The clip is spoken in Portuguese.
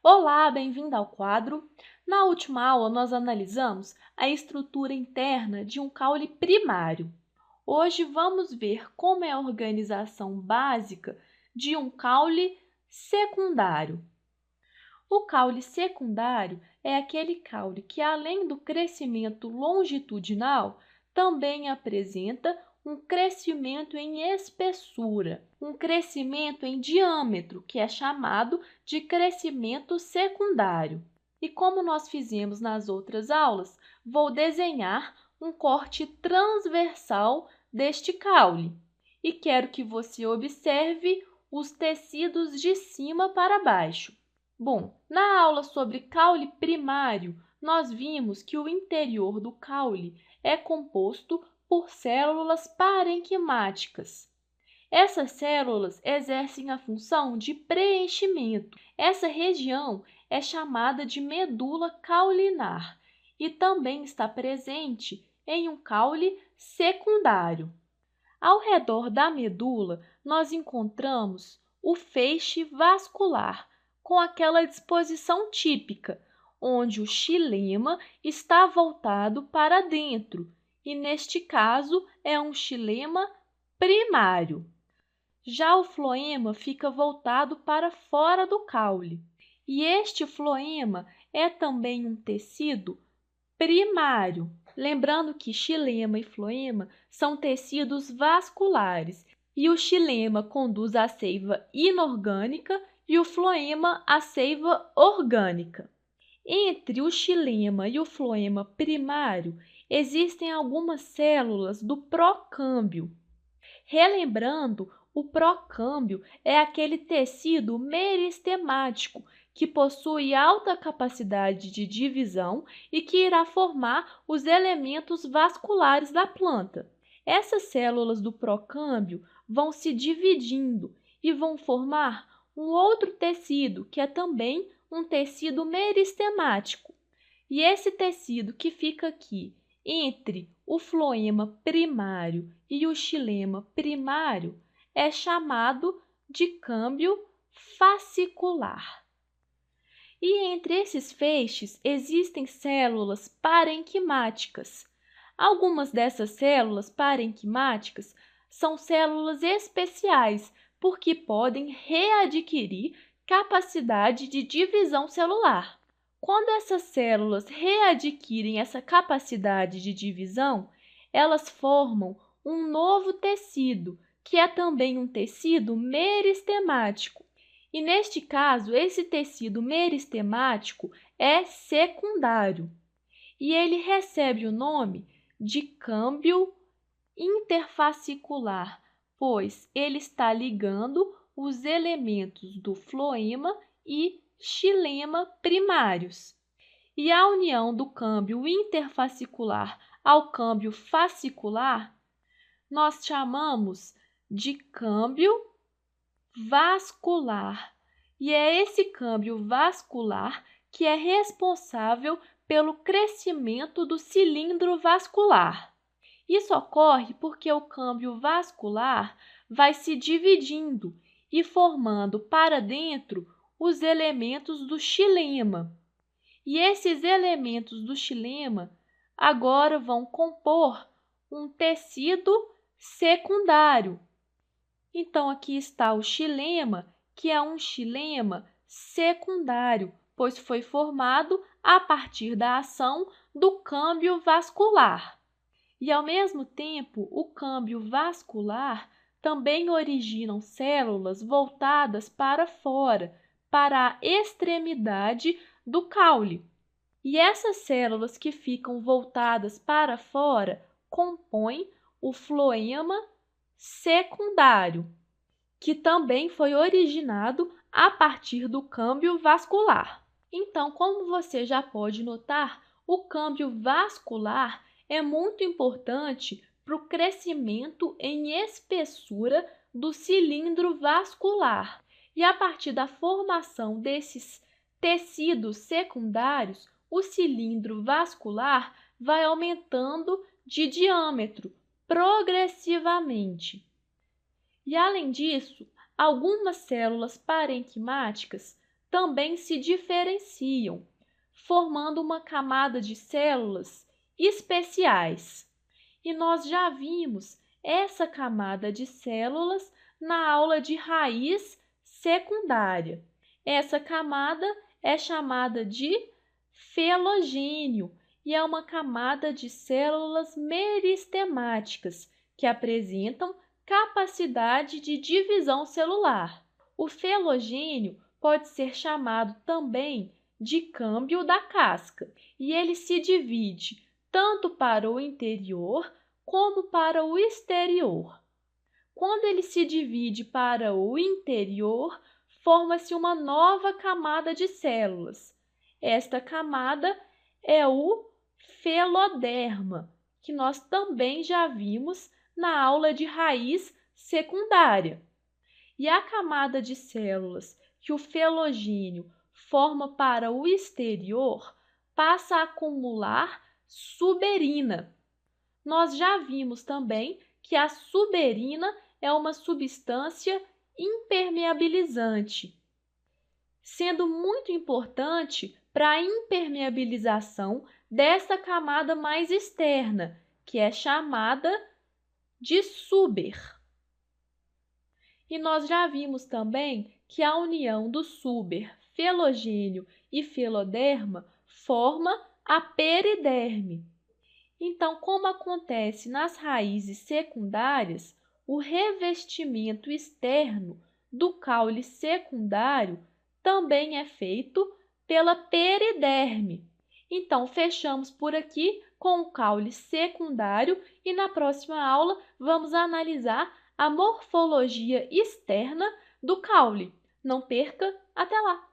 Olá, bem-vindo ao quadro. Na última aula, nós analisamos a estrutura interna de um caule primário. Hoje vamos ver como é a organização básica de um caule secundário. O caule secundário é aquele caule que, além do crescimento longitudinal, também apresenta um crescimento em espessura, um crescimento em diâmetro, que é chamado de crescimento secundário. E como nós fizemos nas outras aulas, vou desenhar um corte transversal deste caule. E quero que você observe os tecidos de cima para baixo. Bom, na aula sobre caule primário, nós vimos que o interior do caule é composto por células parenquimáticas. Essas células exercem a função de preenchimento. Essa região é chamada de medula caulinar e também está presente em um caule secundário. Ao redor da medula, nós encontramos o feixe vascular, com aquela disposição típica, onde o xilema está voltado para dentro, e neste caso é um xilema primário. Já o floema fica voltado para fora do caule, e este floema é também um tecido primário. Lembrando que xilema e floema são tecidos vasculares, e o xilema conduz à seiva inorgânica e o floema à seiva orgânica. Entre o xilema e o floema primário, existem algumas células do procâmbio. Relembrando, o procâmbio é aquele tecido meristemático que possui alta capacidade de divisão e que irá formar os elementos vasculares da planta. Essas células do procâmbio vão se dividindo e vão formar um outro tecido, que é também um tecido meristemático. E esse tecido que fica aqui entre o floema primário e o xilema primário é chamado de câmbio fascicular. E entre esses feixes existem células parenquimáticas. Algumas dessas células parenquimáticas são células especiais, porque podem readquirir capacidade de divisão celular. Quando essas células readquirem essa capacidade de divisão, elas formam um novo tecido, que é também um tecido meristemático. E neste caso, esse tecido meristemático é secundário. E ele recebe o nome de câmbio interfascicular, pois ele está ligando os elementos do floema e xilema primários. E a união do câmbio interfascicular ao câmbio fascicular, nós chamamos de câmbio vascular. E é esse câmbio vascular que é responsável pelo crescimento do cilindro vascular. Isso ocorre porque o câmbio vascular vai se dividindo e formando para dentro os elementos do xilema. E esses elementos do xilema agora vão compor um tecido secundário. Então, aqui está o xilema, que é um xilema secundário, pois foi formado a partir da ação do câmbio vascular. E, ao mesmo tempo, o câmbio vascular também originam células voltadas para fora, para a extremidade do caule. E essas células que ficam voltadas para fora compõem o floema secundário, que também foi originado a partir do câmbio vascular. Então, como você já pode notar, o câmbio vascular é muito importante para o crescimento em espessura do cilindro vascular. E a partir da formação desses tecidos secundários, o cilindro vascular vai aumentando de diâmetro progressivamente. E, além disso, algumas células parenquimáticas também se diferenciam, formando uma camada de células especiais. E nós já vimos essa camada de células na aula de raiz secundária. Essa camada é chamada de felogênio e é uma camada de células meristemáticas que apresentam capacidade de divisão celular. O felogênio pode ser chamado também de câmbio da casca e ele se divide tanto para o interior como para o exterior. Quando ele se divide para o interior, forma-se uma nova camada de células. Esta camada é o feloderma, que nós também já vimos na aula de raiz secundária. E a camada de células que o felogênio forma para o exterior passa a acumular suberina. Nós já vimos também que a suberina é uma substância impermeabilizante, sendo muito importante para a impermeabilização dessa camada mais externa, que é chamada de suber. E nós já vimos também que a união do suber, felogênio e feloderma forma a periderme. Então, como acontece nas raízes secundárias, o revestimento externo do caule secundário também é feito pela periderme. Então, fechamos por aqui com o caule secundário e na próxima aula vamos analisar a morfologia externa do caule. Não perca, até lá!